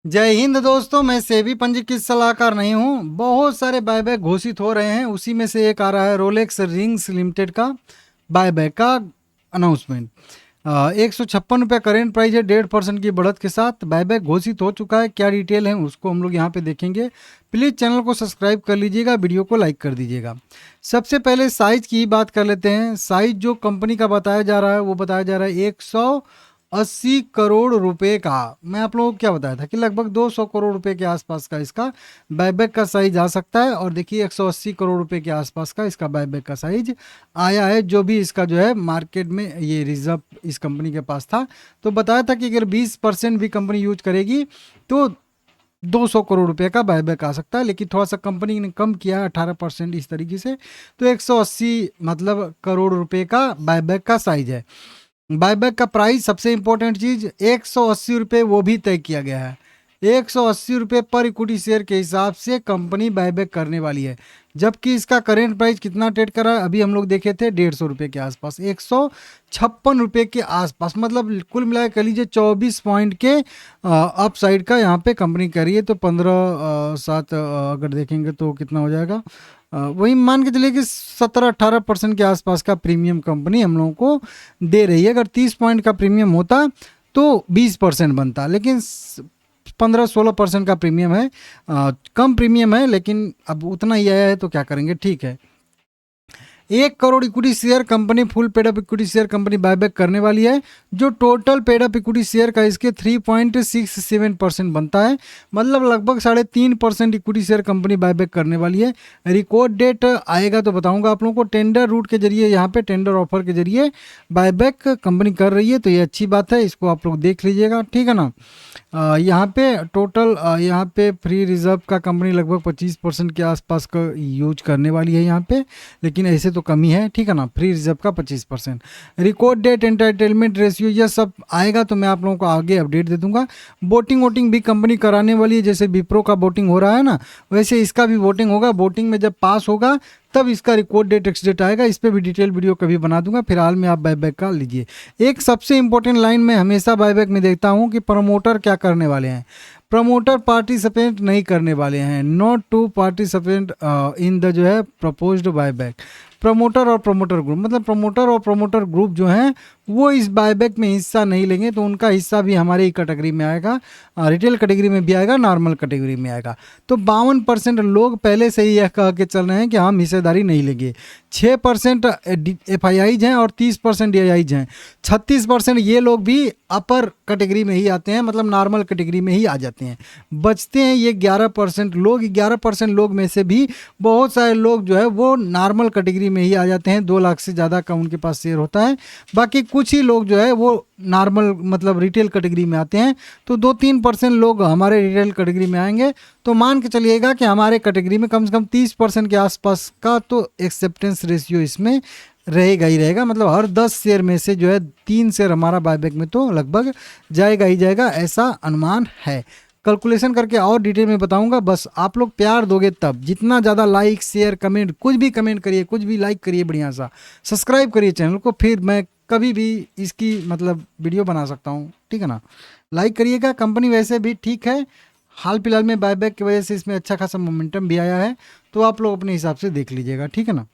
जय हिंद दोस्तों, मैं सेबी पंजीकृत सलाहकार नहीं हूँ। बहुत सारे बायबैक घोषित हो रहे हैं, उसी में से एक आ रहा है रोलेक्स रिंग्स लिमिटेड का बायबैक का अनाउंसमेंट। 156 रुपये करेंट प्राइस है। 1.5% की बढ़त के साथ बायबैक घोषित हो चुका है। क्या डिटेल है उसको हम लोग यहाँ पे देखेंगे। प्लीज़ चैनल को सब्सक्राइब कर लीजिएगा, वीडियो को लाइक कर दीजिएगा। सबसे पहले साइज की बात कर लेते हैं। साइज जो कंपनी का बताया जा रहा है वो बताया जा रहा है 180 करोड़ रुपए का। मैं आप लोगों को क्या बताया था कि लगभग 200 करोड़ रुपए के आसपास का इसका बायबैक का साइज आ सकता है। और देखिए 180 करोड़ रुपए के आसपास का इसका बायबैक का साइज आया है, जो भी इसका जो है मार्केट में ये रिजर्व इस कंपनी के पास था। तो बताया था कि अगर 20% भी कंपनी यूज करेगी तो 200 करोड़ रुपए का बायबैक आ सकता है, लेकिन थोड़ा सा कंपनी ने कम किया है 18% इस तरीके से। तो 180 मतलब करोड़ रुपए का बायबैक का साइज है। बायबैक का प्राइस, सबसे इंपॉर्टेंट चीज, 180 रुपये वो भी तय किया गया है। 180 रुपये पर इक्विटी शेयर के हिसाब से कंपनी बायबैक करने वाली है। जबकि इसका करेंट प्राइस कितना ट्रेड कर रहा है, अभी हम लोग देखे थे 150 रुपये के आसपास, 156 रुपये के आसपास। मतलब कुल मिलाकर कह लीजिए 24 पॉइंट के अप साइड का यहाँ पे कंपनी कर रही है। तो 15 7 अगर देखेंगे तो कितना हो जाएगा, वही मान के चलिए कि 17-18% के आसपास का प्रीमियम कंपनी हम लोगों को दे रही है। अगर 30 पॉइंट का प्रीमियम होता तो 20% बनता, लेकिन 15-16% का प्रीमियम है। कम प्रीमियम है, लेकिन अब उतना ही आया है तो क्या करेंगे, ठीक है। 1 crore equity share company, full paid up equity share company buyback करने वाली है। जो total paid up equity share का इसके 3.67% बनता है। मतलब लगभग 3.5% इक्विटी शेयर कंपनी बायबैक करने वाली है। रिकॉर्ड डेट आएगा तो बताऊंगा आप लोगों को। टेंडर रूट के जरिए, यहाँ पे टेंडर ऑफर के जरिए बायबैक कंपनी कर रही है, तो ये अच्छी बात है, इसको आप लोग देख लीजिएगा, ठीक है ना। यहाँ पे टोटल यहाँ पे फ्री रिजर्व का कंपनी लगभग 25% के आसपास का यूज करने वाली है यहाँ पे, लेकिन ऐसे तो कमी है, ठीक है ना। फ्री रिजर्व का 25%। रिकॉर्ड डेट, एंटरटेनमेंट रेशियो, यह सब आएगा तो मैं आप लोगों को आगे अपडेट दे दूंगा। वोटिंग वोटिंग भी कंपनी कराने वाली है। जैसे विप्रो का वोटिंग हो रहा है ना, वैसे इसका भी वोटिंग होगा। वोटिंग में जब पास होगा तब इसका रिकॉर्ड डेट एक्स डेट आएगा। इस पर भी डिटेल वीडियो कभी बना दूंगा। फिलहाल में आप बायबैक का लीजिए। एक सबसे इंपॉर्टेंट लाइन मैं हमेशा बायबैक में देखता हूँ कि प्रमोटर क्या करने वाले हैं। प्रमोटर पार्टिसिपेंट नहीं करने वाले हैं। Not to participant in the जो है प्रपोज्ड बायबैक। प्रमोटर और प्रमोटर ग्रुप, मतलब प्रमोटर और प्रमोटर ग्रुप जो हैं वो इस बायबैक में हिस्सा नहीं लेंगे। तो उनका हिस्सा भी हमारे ही कैटेगरी में आएगा, रिटेल कैटेगरी में भी आएगा, नॉर्मल कैटेगरी में आएगा। तो 52% लोग पहले से ही यह कह के चल रहे हैं कि हम हिस्सेदारी नहीं लेंगे। 6% FIIs हैं और 30% DIIs हैं। 36% ये लोग भी अपर कैटेगरी में ही आते हैं, मतलब नॉर्मल कैटेगरी में ही आ जाते हैं। बचते हैं ये 11% लोग। 11% लोग में से भी बहुत सारे लोग जो है वो नॉर्मल कैटेगरी में ही आ जाते हैं। 2 लाख से ज़्यादा का उनके पास शेयर होता है। बाकी कुछ ही लोग जो है वो नॉर्मल मतलब रिटेल कैटेगरी में आते हैं। तो 2-3% लोग हमारे रिटेल कैटेगरी में आएंगे। तो मान के चलिएगा कि हमारे कैटेगरी में कम से कम 30% के आसपास का तो एक्सेप्टेंस रेशियो इसमें रहेगा ही रहेगा। मतलब हर 10 शेयर में से जो है 3 शेयर हमारा बायबैक में तो लगभग जाएगा ही जाएगा, ऐसा अनुमान है। कैलकुलेशन करके और डिटेल में बताऊंगा। बस आप लोग प्यार दोगे तब। जितना ज़्यादा लाइक शेयर कमेंट, कुछ भी कमेंट करिए, कुछ भी लाइक करिए, बढ़िया सा सब्सक्राइब करिए चैनल को, फिर मैं कभी भी इसकी मतलब वीडियो बना सकता हूँ, ठीक है ना। लाइक करिएगा। कंपनी वैसे भी ठीक है। हाल फिलहाल में बायबैक की वजह से इसमें अच्छा खासा मोमेंटम भी आया है। तो आप लोग अपने हिसाब से देख लीजिएगा, ठीक है ना।